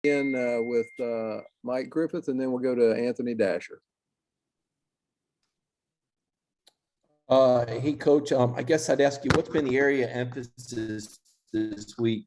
in with Mike Griffith, and then we'll go to Anthony Dasher. Hey, Coach, I guess I'd ask you, what's been the area emphasis this week?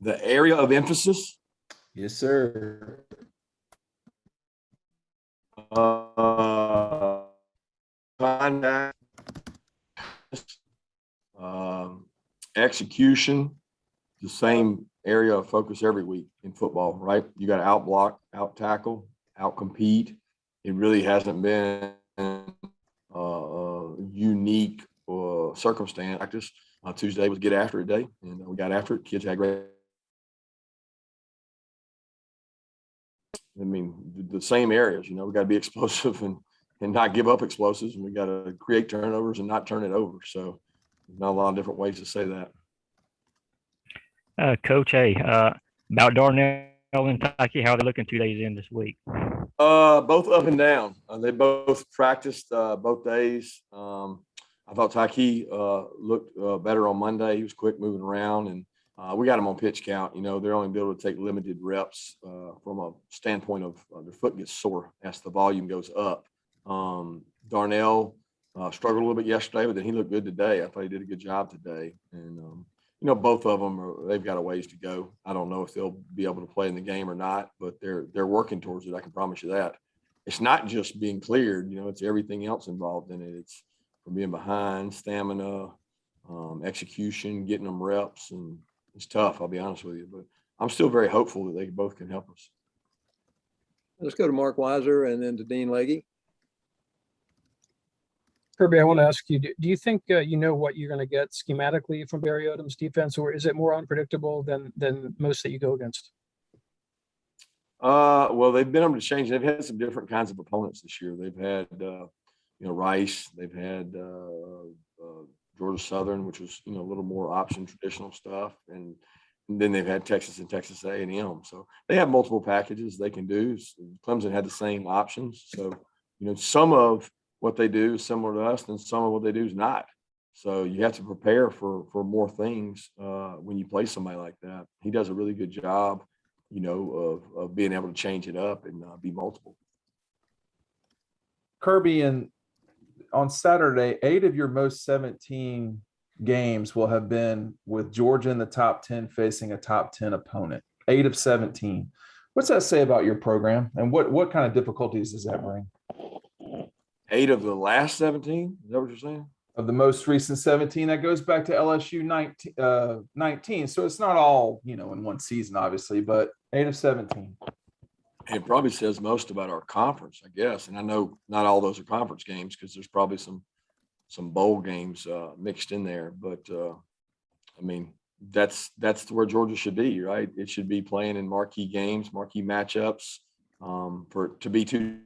The area of emphasis? Yes, sir. Contact, execution, the same area of focus every week in football, right? You got to out block, out tackle, out compete. It really hasn't been unique circumstance. Practice Tuesday was get after it day, and we got after it. Kids had great. I mean, the same areas. We got to be explosive and not give up explosives, and we got to create turnovers and not turn it over. So, not a lot of different ways to say that. Coach, hey, about Darnell and Taki, how are they looking 2 days in this week? Both up and down. They both practiced both days. I thought Taki looked better on Monday. He was quick moving around, and we got him on pitch count. They're only able to take limited reps from a standpoint of their foot gets sore as the volume goes up. Darnell struggled a little bit yesterday, but then he looked good today. I thought he did a good job today. And, both of them, they've got a ways to go. I don't know if they'll be able to play in the game or not, but they're working towards it. I can promise you that. It's not just being cleared, it's everything else involved in it. It's from being behind, stamina, execution, getting them reps, and it's tough, I'll be honest with you, but I'm still very hopeful that they both can help us. Let's go to Mark Weiser and then to Dean Legge. Kirby, I want to ask you, do you think you know what you're going to get schematically from Barry Odom's defense, or is it more unpredictable than most that you go against? Well, they've been able to change. They've had some different kinds of opponents this year. They've had, Rice. They've had Georgia Southern, which was, a little more option traditional stuff. And then they've had Texas and Texas A&M. So they have multiple packages they can do. Clemson had the same options. So, some of what they do is similar to us, and some of what they do is not. So you have to prepare for more things when you play somebody like that. He does a really good job, of being able to change it up and be multiple. Kirby, and on Saturday, 8 of your most 17 games will have been with Georgia in the top 10 facing a top 10 opponent. 8 of 17. What's that say about your program, and what kind of difficulties does that bring? 8 of the last 17? Is that what you're saying? Of the most recent 17, that goes back to LSU 19. So it's not all, in one season, obviously, but 8 of 17. It probably says most about our conference, I guess. And I know not all those are conference games because there's probably some bowl games mixed in there. But, that's where Georgia should be, right? It should be playing in marquee games, marquee matchups to be two.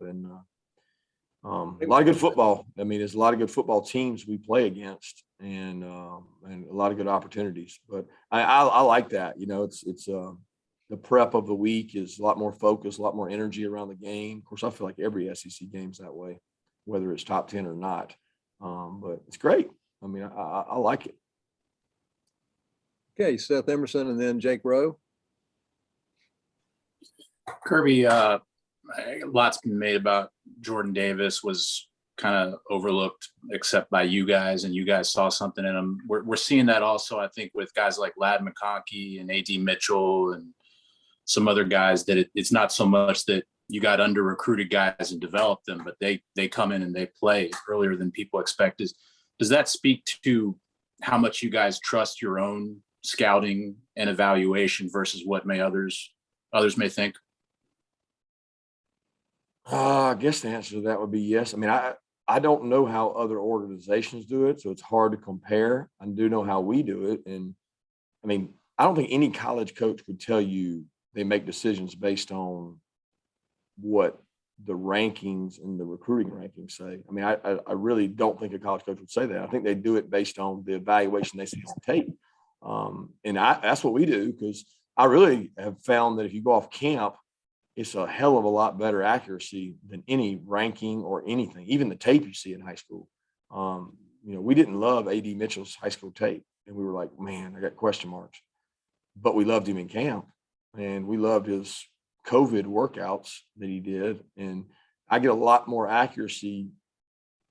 And a lot of good football. There's a lot of good football teams we play against, and a lot of good opportunities. But I like that. It's the prep of the week is a lot more focus, a lot more energy around the game. Of course, I feel like every SEC game's that way, whether it's top 10 or not. But it's great. I like it. Okay, Seth Emerson and then Jake Rowe. Kirby, lots been made about Jordan Davis was kind of overlooked except by you guys, and you guys saw something in him. We're seeing that also, I think, with guys like Ladd McConkey and A.D. Mitchell and some other guys, that it's not so much that you got under recruited guys and developed them, but they come in and they play earlier than people expect. Does that speak to how much you guys trust your own scouting and evaluation versus what others may think? I guess the answer to that would be yes. I don't know how other organizations do it, so it's hard to compare. I do know how we do it. And I don't think any college coach would tell you they make decisions based on what the rankings and the recruiting rankings say. I really don't think a college coach would say that. I think they do it based on the evaluation they see on tape. And that's what we do, because I really have found that if you go off camp, it's a hell of a lot better accuracy than any ranking or anything, even the tape you see in high school. we didn't love AD Mitchell's high school tape. And we were like, man, I got question marks. But we loved him in camp, and we loved his COVID workouts that he did. And I get a lot more accuracy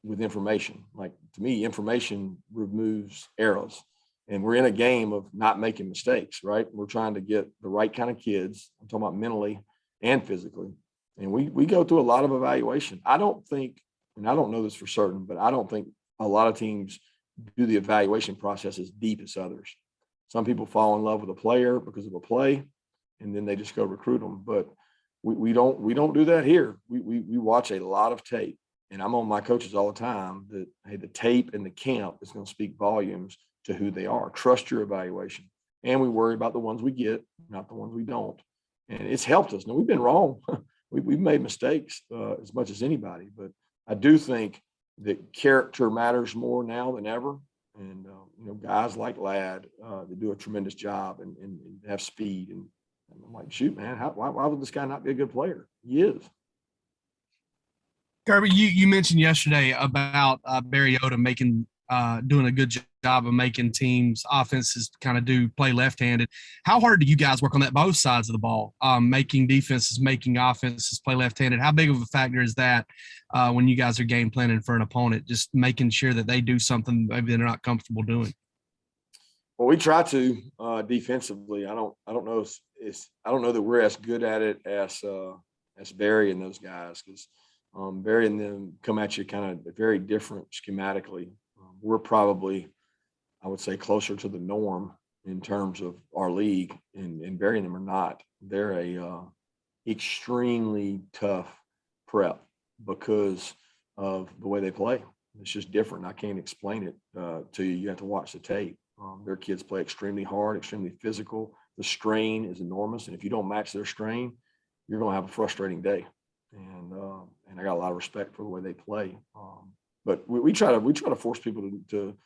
with information. Like, to me, information removes errors. And we're in a game of not making mistakes, right? We're trying to get the right kind of kids. I'm talking about mentally and physically. And we go through a lot of evaluation. I don't think, and I don't know this for certain, but I don't think a lot of teams do the evaluation process as deep as others. Some people fall in love with a player because of a play, and then they just go recruit them. But we don't do that here. We watch a lot of tape, and I'm on my coaches all the time that, hey, the tape and the camp is going to speak volumes to who they are. Trust your evaluation. And we worry about the ones we get, not the ones we don't. And it's helped us. Now, we've been wrong. We've made mistakes as much as anybody, but I do think that character matters more now than ever. And, guys like Ladd, they do a tremendous job and have speed. And I'm like, shoot, man, why would this guy not be a good player? He is. Kirby, you mentioned yesterday about Barry Odom doing a good job of making teams offenses kind of play left-handed. How hard do you guys work on that, both sides of the ball, making defenses, making offenses play left-handed? How big of a factor is that when you guys are game planning for an opponent, just making sure that they do something maybe they're not comfortable doing? Well, we try to defensively. I don't know I don't know that we're as good at it as Barry and those guys, because Barry and them come at you kind of very different schematically. We're probably, I would say, closer to the norm in terms of our league, and Barry and them are not. They're a extremely tough prep because of the way they play. It's just different. I can't explain it to you. You have to watch the tape. Their kids play extremely hard, extremely physical. The strain is enormous, and if you don't match their strain, you're going to have a frustrating day. And I got a lot of respect for the way they play. But we try to force people to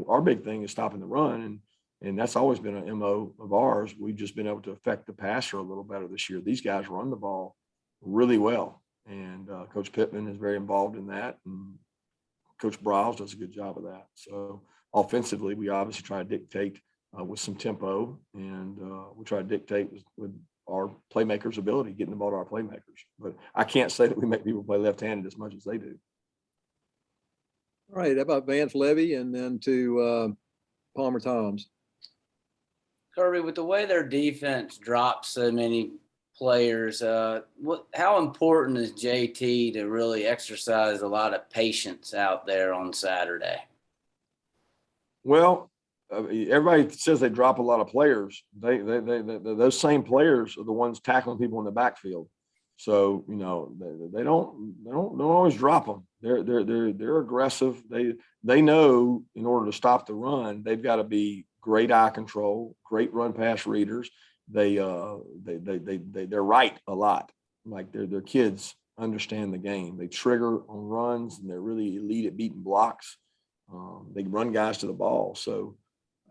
our big thing is stopping the run, and that's always been an MO of ours. We've just been able to affect the passer a little better this year. These guys run the ball really well, and Coach Pittman is very involved in that, and Coach Browse does a good job of that. So offensively, we obviously try to dictate with some tempo, and we try to dictate with our playmakers' ability, getting the ball to our playmakers. But I can't say that we make people play left-handed as much as they do. All right, how about Vance Levy and then to Palmer Toms? Kirby, with the way their defense drops so many players, how important is JT to really exercise a lot of patience out there on Saturday? Well, everybody says they drop a lot of players. Those same players are the ones tackling people in the backfield. So they don't always drop them. They're aggressive. They know in order to stop the run, they've got to be great eye control, great run pass readers. They're right a lot. Like their kids understand the game. They trigger on runs, and they're really elite at beating blocks. They run guys to the ball. So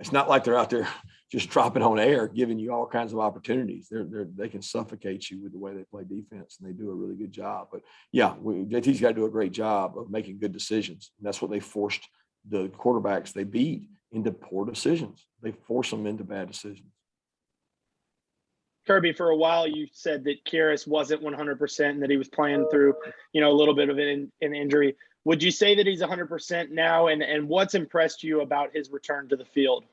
it's not like they're out there just dropping on air, giving you all kinds of opportunities. They can suffocate you with the way they play defense, and they do a really good job. But yeah, JT's got to do a great job of making good decisions. And that's what they forced the quarterbacks they beat into poor decisions. They force them into bad decisions. Kirby, for a while you said that Kyrus wasn't 100% and that he was playing through, a little bit of an injury. Would you say that he's 100% now? And what's impressed you about his return to the field?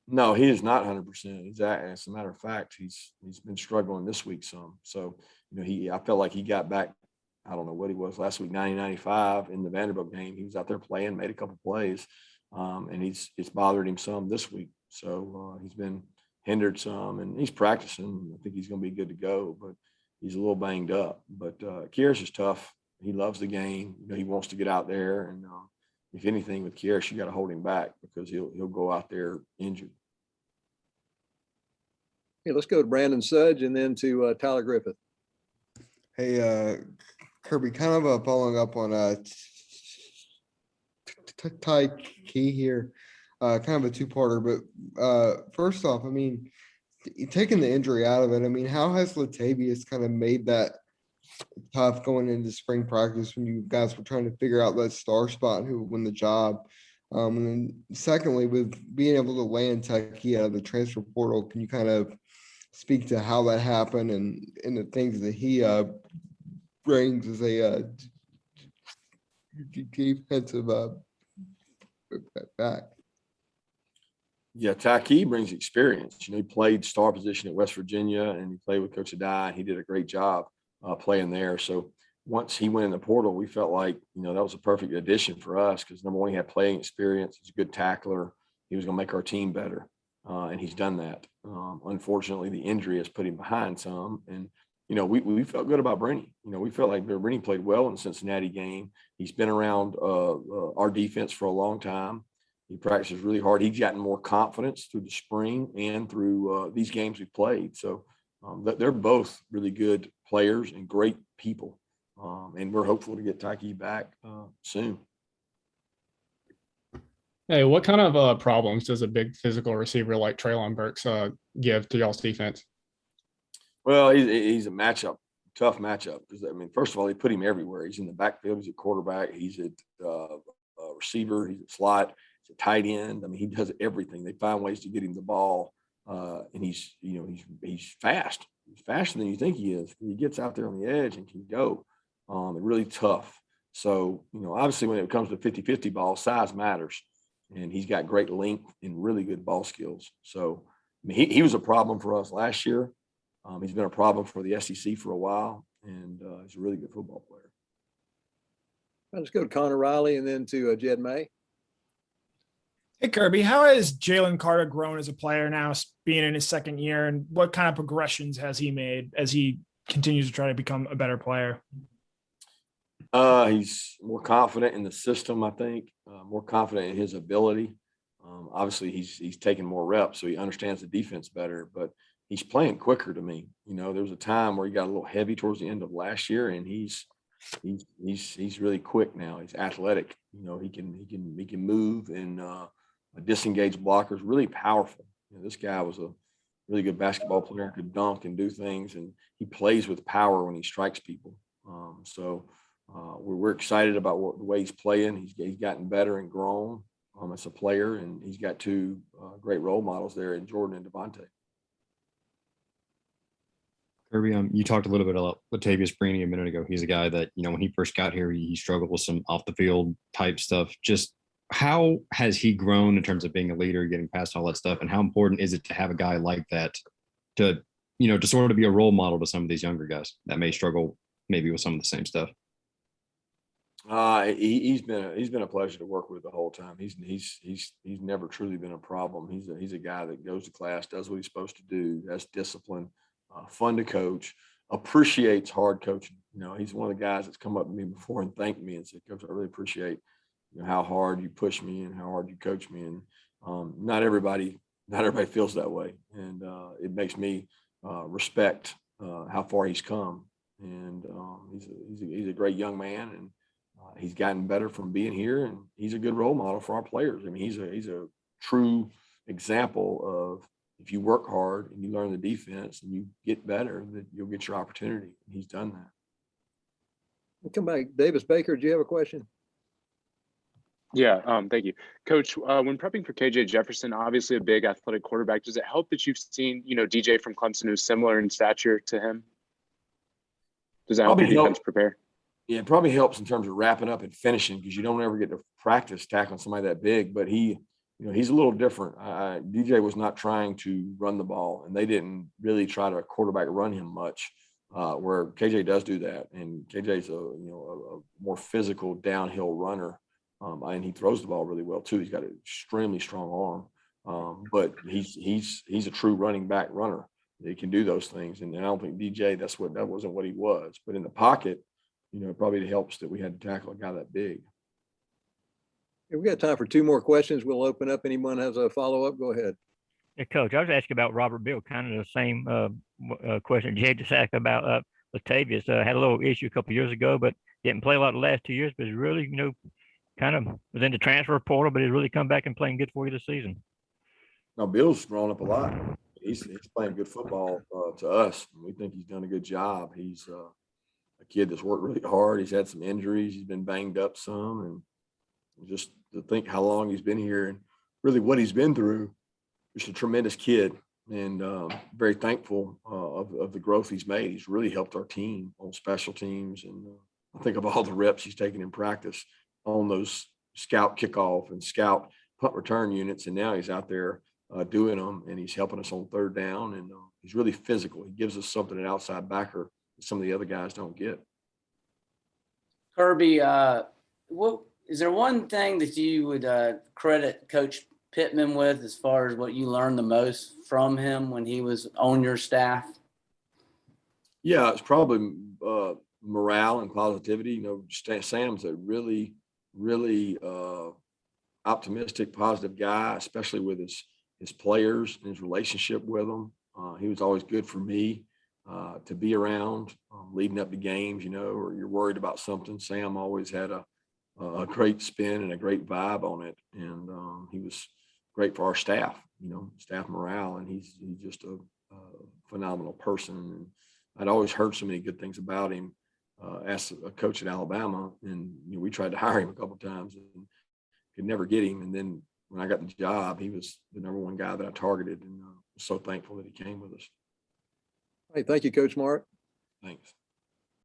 No, he is not 100%. As a matter of fact, he's been struggling this week some. So, I felt like he got back, I don't know what he was last week, 90-95 in the Vanderbilt game. He was out there playing, made a couple plays, and it's bothered him some this week. So he's been hindered some, and he's practicing. I think he's going to be good to go, but he's a little banged up. But Kyrus is tough. He loves the game. He wants to get out there, and if anything with Kyrus, you got to hold him back because he'll go out there injured. Okay, let's go to Brandon Sudge and then to Tyler Griffith. Hey, Kirby, kind of following up on Ty Key here, kind of a two-parter, but first off, taking the injury out of it, how has Latavius kind of made that tough going into spring practice when you guys were trying to figure out that star spot and who would win the job. And then secondly, with being able to land Techie out of the transfer portal, can you kind of speak to how that happened and the things that he brings as a defensive back? Yeah, Taki brings experience. He played star position at West Virginia, and he played with Coach Adai, and he did a great job playing there. So once he went in the portal, we felt like, that was a perfect addition for us because, number one, he had playing experience. He's a good tackler. He was going to make our team better, and he's done that. Unfortunately, the injury has put him behind some, and we felt good about Brenny. We felt like Brenny played well in the Cincinnati game. He's been around our defense for a long time. He practices really hard. He's gotten more confidence through the spring and through these games we've played. So they're both really good players and great people. And we're hopeful to get Taki back soon. Hey, what kind of problems does a big physical receiver like Treylon Burks give to y'all's defense? Well, he's a tough matchup. Because, first of all, they put him everywhere. He's in the backfield. He's a quarterback. He's a receiver. He's a slot. He's a tight end. He does everything. They find ways to get him the ball. And he's fast. He's faster than you think he is. He gets out there on the edge and can go. Really tough. So, obviously when it comes to 50-50 ball, size matters. And he's got great length and really good ball skills. So, he was a problem for us last year. He's been a problem for the SEC for a while, and he's a really good football player. Let's go to Connor Riley and then to Jed May. Hey, Kirby, how has Jalen Carter grown as a player now, being in his second year, and what kind of progressions has he made as he continues to try to become a better player? He's more confident in the system, I think, more confident in his ability. Obviously, he's taking more reps, so he understands the defense better, but he's playing quicker to me. There was a time where he got a little heavy towards the end of last year, and he's really quick now. He's athletic. He can move and disengage blockers, really powerful. This guy was a really good basketball player, could dunk and do things, and he plays with power when he strikes people. We're excited about the way he's playing. He's gotten better and grown as a player, and he's got two great role models there in Jordan and Devontae. Kirby, you talked a little bit about Latavius Brini a minute ago. He's a guy that, when he first got here, he struggled with some off the field type stuff. Just how has he grown in terms of being a leader, getting past all that stuff? And how important is it to have a guy like that to sort of be a role model to some of these younger guys that may struggle maybe with some of the same stuff? He's been a pleasure to work with the whole time. He's never truly been a problem. He's a guy that goes to class, does what he's supposed to do, has discipline, fun to coach, appreciates hard coaching. He's one of the guys that's come up to me before and thanked me and said, "Coach, I really appreciate how hard you push me and how hard you coach me." And not everybody feels that way, and it makes me respect how far he's come. And he's a great young man, and he's gotten better from being here, and he's a good role model for our players. He's a true example of, if you work hard and you learn the defense and you get better, that you'll get your opportunity. He's done that. We'll come back. Davis Baker, do you have a question? Yeah, thank you. Coach, when prepping for KJ Jefferson, obviously a big athletic quarterback, does it help that you've seen, DJ from Clemson who's similar in stature to him? Does that help your defense prepare? Yeah, it probably helps in terms of wrapping up and finishing, because you don't ever get to practice tackling somebody that big. But he's a little different. DJ was not trying to run the ball, and they didn't really try to quarterback run him much, where KJ does do that. And KJ's a more physical downhill runner, and he throws the ball really well too. He's got an extremely strong arm, but he's a true running back runner. He can do those things, and I don't think DJ that wasn't what he was. But in the pocket, it probably helps that we had to tackle a guy that big. We've got time for two more questions. We'll open up. Anyone has a follow-up, go ahead. Yeah, Coach, I was asking about Robert Bill, kind of the same question Jay just asked about Latavius. Had a little issue a couple of years ago, but didn't play a lot the last 2 years, but he's really, kind of was in the transfer portal, but he's really come back and playing good for you this season. Now, Bill's grown up a lot. He's playing good football to us. We think he's done a good job. He's a kid that's worked really hard. He's had some injuries. He's been banged up some, and just to think how long he's been here and really what he's been through. He's a tremendous kid, and very thankful of the growth he's made. He's really helped our team on special teams, and I think of all the reps he's taken in practice on those scout kickoff and scout punt return units, and now he's out there doing them, and he's helping us on third down, and he's really physical. He gives us something an outside backer that some of the other guys don't get. Kirby, what is there one thing that you would credit Coach Pittman with as far as what you learned the most from him when he was on your staff? Yeah, it's probably morale and positivity. You know, Sam's a really, really optimistic, positive guy, especially with his players and his relationship with them. He was always good for me to be around leading up to games, you know, or you're worried about something. Sam always had a great spin and a great vibe on it. And he was great for our staff, you know, staff morale. And he's just a phenomenal person. And I'd always heard so many good things about him as a coach at Alabama. And, you know, we tried to hire him a couple of times and could never get him. And then when I got the job, he was the #1 guy that I targeted, and was so thankful that he came with us. Hey, thank you, Coach Mark. Thanks.